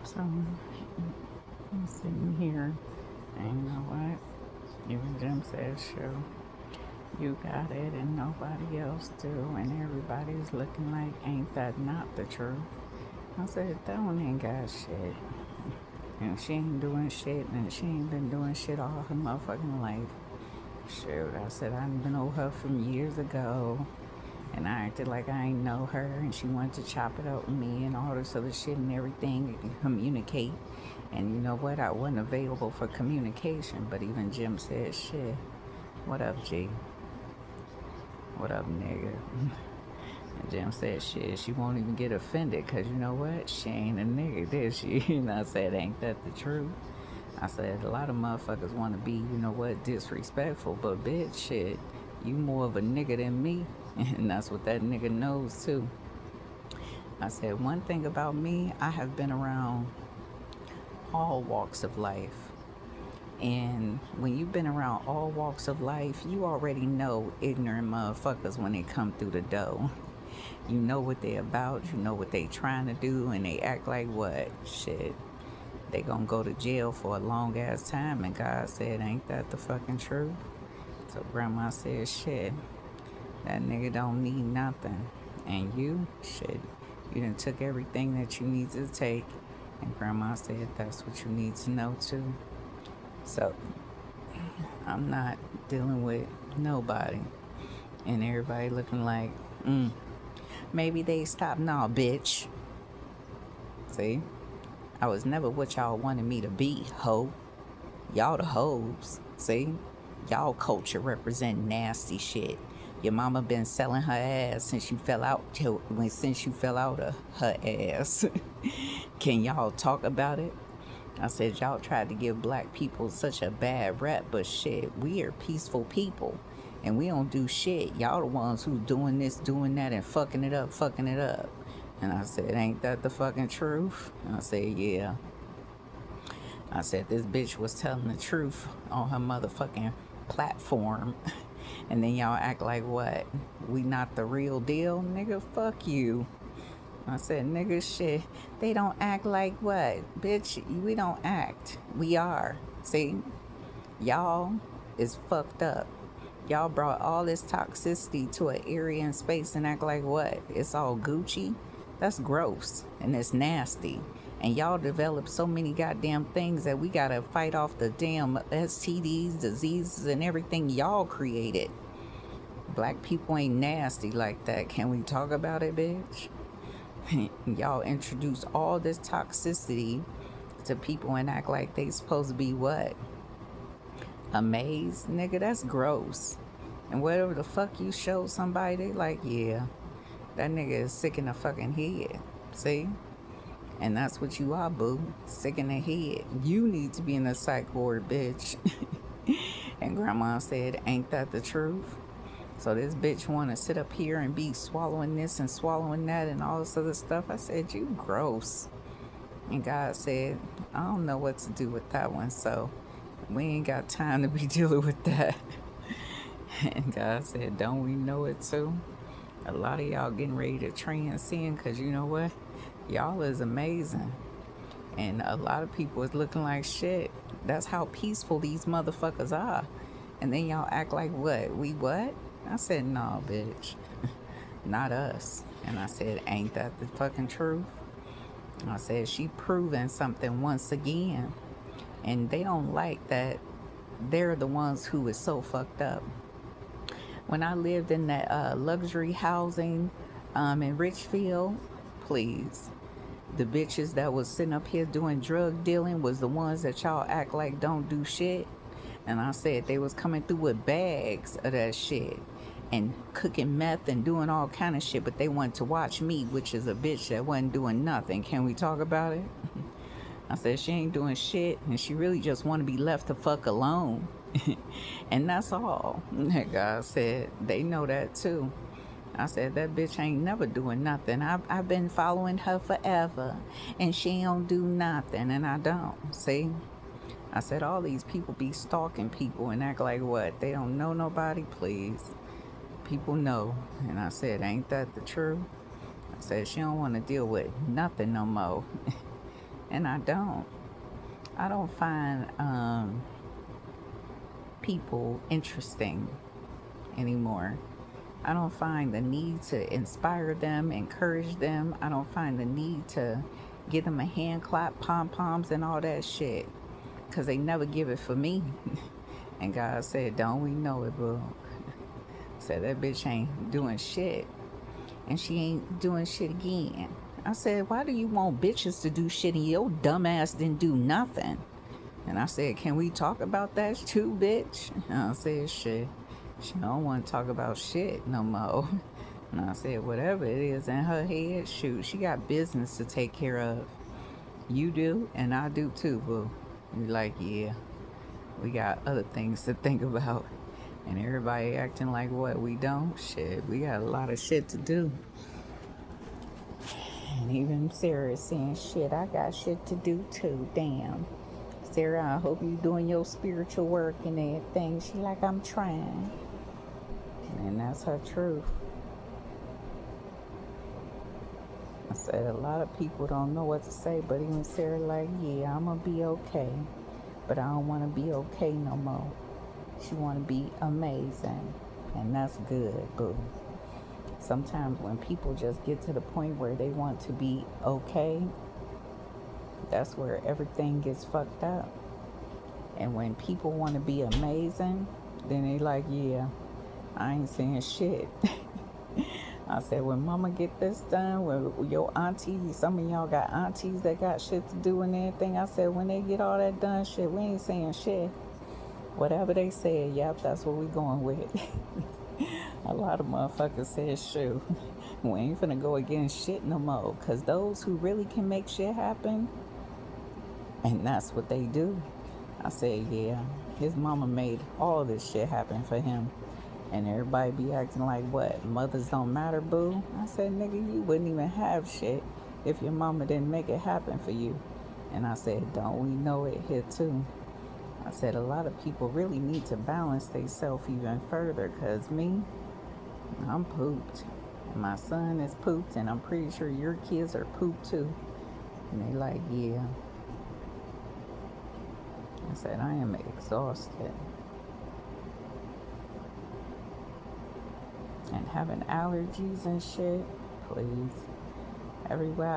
So I'm sitting here, and you know what? Even Jim said, sure, you got it, and nobody else do, and everybody's looking like, ain't that not the truth? I said, that one ain't got shit. And she ain't doing shit, and she ain't been doing shit all her motherfucking life. Shoot, I said, I done been over her from years ago. And I acted like I ain't know her, and she wanted to chop it up with me and all this other shit and everything, and communicate. And you know what? I wasn't available for communication, but even Jim said, shit, what up, G? What up, nigga? And Jim said, shit, she won't even get offended, because you know what? She ain't a nigga, did she? And I said, ain't that the truth? I said, a lot of motherfuckers want to be, you know what, disrespectful, but bitch, shit, you more of a nigga than me. And that's what that nigga knows, too. I said, one thing about me, I have been around all walks of life. And when you've been around all walks of life, you already know ignorant motherfuckers when they come through the door. You know what they about, you know what they trying to do, and they act like what? Shit. They gonna go to jail for a long ass time, and God said, ain't that the fucking truth? So grandma said, shit, that nigga don't need nothing. And you, shit, you done took everything that you need to take. And grandma said, that's what you need to know too. So I'm not dealing with nobody. And everybody looking like, maybe they stop now, bitch. See? I was never what y'all wanted me to be, ho. Y'all the hoes. See? Y'all culture represent nasty shit. Your mama been selling her ass since you fell out of her ass. Can y'all talk about it? I said y'all tried to give black people such a bad rep, but shit, we are peaceful people. And we don't do shit. Y'all the ones who doing this, doing that, and fucking it up. And I said, ain't that the fucking truth? And I said, yeah. I said, this bitch was telling the truth on her motherfucking platform. And then y'all act like what? We not the real deal? Nigga, fuck you. I said, nigga, shit. They don't act like what? Bitch, we don't act. We are. See? Y'all is fucked up. Y'all brought all this toxicity to an area and space and act like what? It's all Gucci? That's gross and it's nasty. And y'all developed so many goddamn things that we gotta fight off the damn STDs, diseases, and everything y'all created. Black people ain't nasty like that. Can we talk about it, bitch? Y'all introduce all this toxicity to people and act like they supposed to be what? Amazed? Nigga, that's gross. And whatever the fuck you show somebody, they like, yeah, that nigga is sick in the fucking head. See? And that's what you are, boo. Sick in the head. You need to be in a psych ward, bitch. And grandma said, ain't that the truth? So this bitch want to sit up here and be swallowing this and swallowing that and all this other stuff. I said, you gross. And God said, I don't know what to do with that one. So we ain't got time to be dealing with that. And God said, don't we know it too? A lot of y'all getting ready to transcend, because you know what? Y'all is amazing. And a lot of people is looking like shit. That's how peaceful these motherfuckers are. And then y'all act like what? We what? I said, no, bitch. Not us. And I said, ain't that the fucking truth? I said, she proving something once again. And they don't like that they're the ones who is so fucked up. When I lived in that luxury housing in Richfield, please, the bitches that was sitting up here doing drug dealing was the ones that y'all act like don't do shit. And I said they was coming through with bags of that shit and cooking meth and doing all kind of shit, but they wanted to watch me, which is a bitch that wasn't doing nothing. Can we talk about it? I said she ain't doing shit and she really just want to be left the fuck alone. And that's all. God said they know that too. I said, that bitch ain't never doing nothing. I've been following her forever, and she don't do nothing, and I don't. See? I said, all these people be stalking people and act like what? They don't know nobody? Please. People know. And I said, ain't that the truth? I said, she don't want to deal with nothing no more. And I don't find people interesting anymore. I don't find the need to inspire them, encourage them. I don't find the need to give them a hand clap, pom poms, and all that shit. Because they never give it for me. And God said, don't we know it, boo? Said that bitch ain't doing shit. And she ain't doing shit again. I said, why do you want bitches to do shit and your dumb ass didn't do nothing? And I said, can we talk about that too, bitch? And I said, shit. She don't want to talk about shit no more. And I said, whatever it is in her head, shoot, she got business to take care of. You do, and I do too, boo. You're like, yeah, we got other things to think about. And everybody acting like what? We don't? Shit, we got a lot of shit to do. And even Sarah is saying, shit, I got shit to do too. Damn. Sarah, I hope you doing your spiritual work and everything. She like, I'm trying. And that's her truth. I said, a lot of people don't know what to say, but even Sarah like, yeah, I'm going to be okay. But I don't want to be okay no more. She want to be amazing. And that's good, boo. Sometimes when people just get to the point where they want to be okay, that's where everything gets fucked up. And when people want to be amazing, then they like, yeah, I ain't saying shit. I said, when mama get this done, when your aunties, some of y'all got aunties that got shit to do and everything. I said, when they get all that done, shit, we ain't saying shit. Whatever they said, yep, that's what we going with. A lot of motherfuckers said, shoot, we ain't finna go against shit no more. Because those who really can make shit happen, and that's what they do. I said, yeah, his mama made all this shit happen for him. And everybody be acting like, what, mothers don't matter, boo? I said, nigga, you wouldn't even have shit if your mama didn't make it happen for you. And I said, don't we know it here too? I said, a lot of people really need to balance themselves even further, because me, I'm pooped. And my son is pooped, and I'm pretty sure your kids are pooped too. And they like, yeah. I said, I am exhausted. And having allergies and shit, please. Everywhere